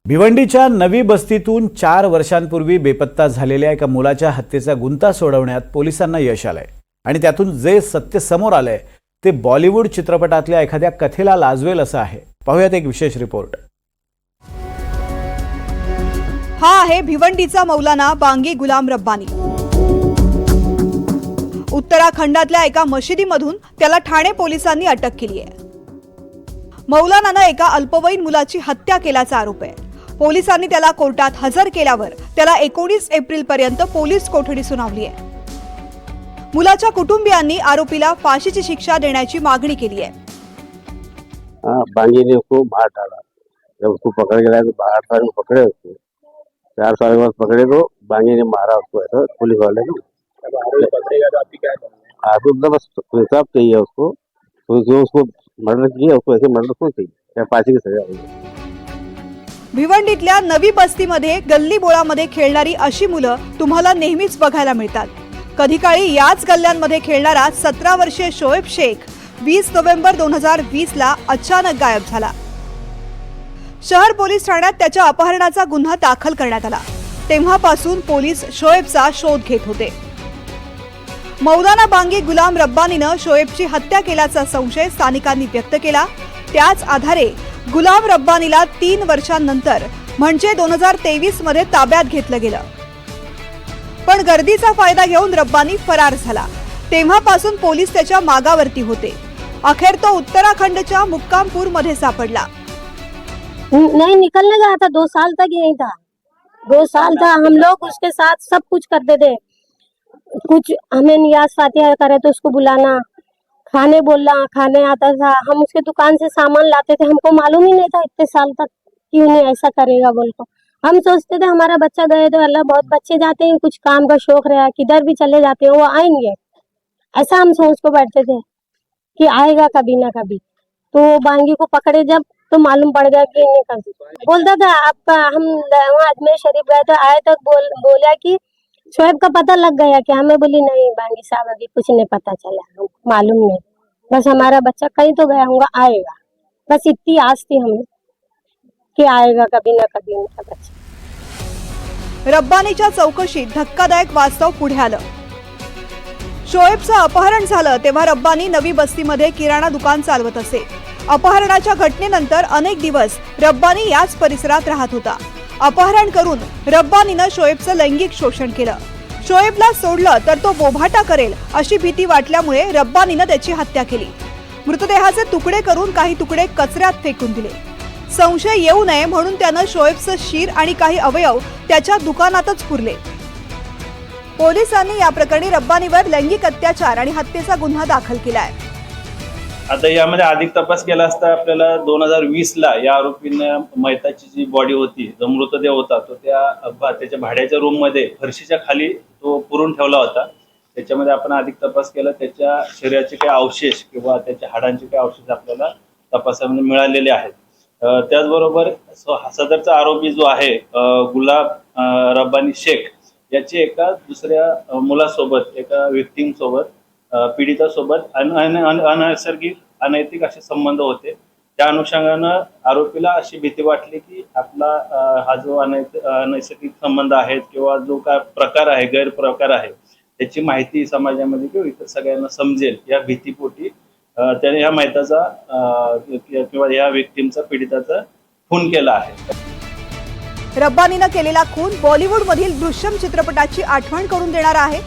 भिवंडीच्या नवी बस्तीतून 4 वर्षांपूर्वी बेपत्ता झालेल्या एका मुलाच्या हत्येचा गुंता सोडवण्यात पोलिसांना यश आलंय आणि त्यातून जे सत्य समोर आलंय ते बॉलिवूड चित्रपटातल्या एखाद्या कथेला लाजवेल असं आहे। पाहूयात एक विशेष रिपोर्ट। हा आहे भिवंडीचा मौलाना बांगी गुलाम रब्बानी। उत्तराखंडातल्या एका मशिदीमधून त्याला ठाणे पोलिसांनी अटक केली आहे। मौलानानं एका अल्पवयीन मुलाची हत्या केल्याचा आरोप आहे। पोलिसांनी त्याला कोर्टात हजर केल्यावर त्याला 19 एप्रिल पर्यंत पोलीस कोठडी सुनावली आहे। मुलाच्या कुटुंबियांनी आरोपीला फाशीची शिक्षा देण्याची मागणी केली आहे। बांगी ने उसको मार डाला। जब उसको पकड़ के लाए तो 8 साल में पकड़े उसको। 4 साल के बाद पकड़े तो बांगी ने मारा उसको ऐसा पुलिस वाले ने। तो बस इंसाफ चाहिए उसको, तो उसको मर्डर किया, उसको ऐसे मर्डर क्यों चाहिए? क्या फांसी की सजा होगी? भिवंडीतल्या नवी बस्तीमध्ये गल्ली बोळामध्ये खेळणारी अशी मुलं तुम्हाला नेहमीच बघायला मिळतात। कधी काळी याच गल्ल्यांमध्ये खेळणारा 17 वर्षीय शोएब शेख 20 नोव्हेंबर 2020 ला अचानक गायब झाला। शहर पोलीस ठाण्यात त्याच्या अपहरणाचा गुन्हा दाखल करण्यात आला। तेव्हापासून पोलीस शोएबचा शोध घेत होते। मौलाना बांगी गुलाम रब्बानीनं शोएबची हत्या केल्याचा संशय स्थानिकांनी व्यक्त केला। त्याच आधारे गुलाम रब्बानीला 3 वर्षांनंतर म्हणजे 2023 मध्ये ताब्यात घेतलं गेलं। पण गर्दीचा फायदा घेऊन रब्बानी फरार झाला। तेव्हापासून पोलीस त्याच्या मागावरती होते। अखेर तो उत्तराखंडच्या मुक्कामपूर मध्ये सापडला। नहीं निकलने गया था, 2 साल तक यही था। 2 साल था, हम लोग उसके साथ सब कुछ करते थे। कुछ हमें नियाज फातिहा करे तो उसको बुलाना, खाने बोलना, खाने आता था। हम उसके दुकान से सामान लाते थे, हमको मालूम ही नहीं था इतने साल तक क्यों नहीं ऐसा करेगा बोल को। हम सोचते थे हमारा बच्चा गए तो अल्लाह, बहुत बच्चे जाते हैं, कुछ काम का शौक रहा, किधर भी चले जाते हैं वो आएंगे, ऐसा हम सोच को बैठते थे कि आएगा कभी ना कभी। तो बांगी को पकड़े जब तो मालूम पड़ गया कि इन्हें कर बोलता था। आपका हम वहाँ अजमेर शरीफ गए तो आए तक बोला कि शोएब का पता लग गया कि हमें। बोली नहीं बांगी साहब अभी कुछ नहीं पता चला, मालूम नहीं, बस हमारा बच्चा कहीं तो गया होगा, आएगा, बस इतनी आस थी हमें कि आएगा कभी ना कभी उनका बच्चा। रब्बानीच्या चौकशीत धक्कादायक वास्तव पुढे आलं। शोएबचं अपहरण झालं तेव्हा रब्बानी नवी बस्तीमध्ये किराणा दुकान चालवत असे। अपहरणाच्या घटनेनंतर अनेक दिवस रब्बानी याच परिसरात राहत होता। अपहरण करून रब्बानीनं शोएबचं लैंगिक शोषण केलं। शोएबला सोडलं तर तो बोभाटा करेल अशी भीती वाटल्यामुळे रब्बानीनं त्याची हत्या केली। मृतदेहाचे तुकडे करून काही तुकडे कचऱ्यात फेकून दिले। संशय येऊ नये म्हणून त्यानं शोएबचं शीर आणि काही अवयव त्याच्या दुकानातच पुरले। पोलिसांनी या प्रकरणी रब्बानीवर लैंगिक अत्याचार आणि हत्येचा गुन्हा दाखल केलाय। आता यामध्ये अधिक तपास केला असता आपल्याला 2020 ला या आरोपीने मैताची जी बॉडी होती, जो मृतदेह होता, तो त्याच्या भाड्याच्या रूम मध्ये फरशीच्या खाली तो पुरून ठेवला होता। त्याच्यामध्ये आपण अधिक तपास केला। त्याच्या शरीराचे काही अवशेष किंवा त्याच्या हाडांचे काही अवशेष आपल्याला तपासामध्ये मिळालेले आहेत। त्याचबरोबर सदरचा आरोपी जो आहे गुलाम रब्बानी शेख, याची एका दुसऱ्या मुलासोबत, एका व्यक्तीं सोबत, पीडितासोबत अनैसर्गिक अनैतिक असे संबंध होते। त्या अनुषंगानं आरोपीला अशी भीती वाटली की आपला हा जो अनैसर्गिक संबंध आहेत किंवा जो काय प्रकार आहे, गैरप्रकार आहे, त्याची माहिती समाजामध्ये किंवा इतर सगळ्यांना समजेल या भीतीपोटी त्याने या मैताचा किंवा या व्यक्तींचा, पीडिताचा खून केला आहे। रब्बानीनं केलेला खून बॉलिवूड मधील दृश्यम चित्रपटाची आठवण करून देणारा आहे।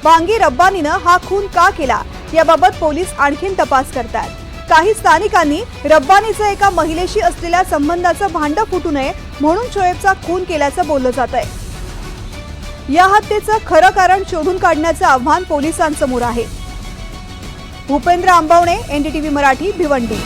बांगी रब्बानीनं हा खून का केला याबाबत पोलीस आणखीन तपास करतात। काही स्थानिकांनी रब्बानीचं एका महिलेशी असलेल्या संबंधाचं भांडं फुटू नये म्हणून शोएबचा खून केल्याचं बोललं जात आहे। या हत्येचं खरं कारण शोधून काढण्याचं आव्हान पोलिसांसमोर आहे। भूपेंद्र आंबवणे, NDTV मराठी, भिवंडी।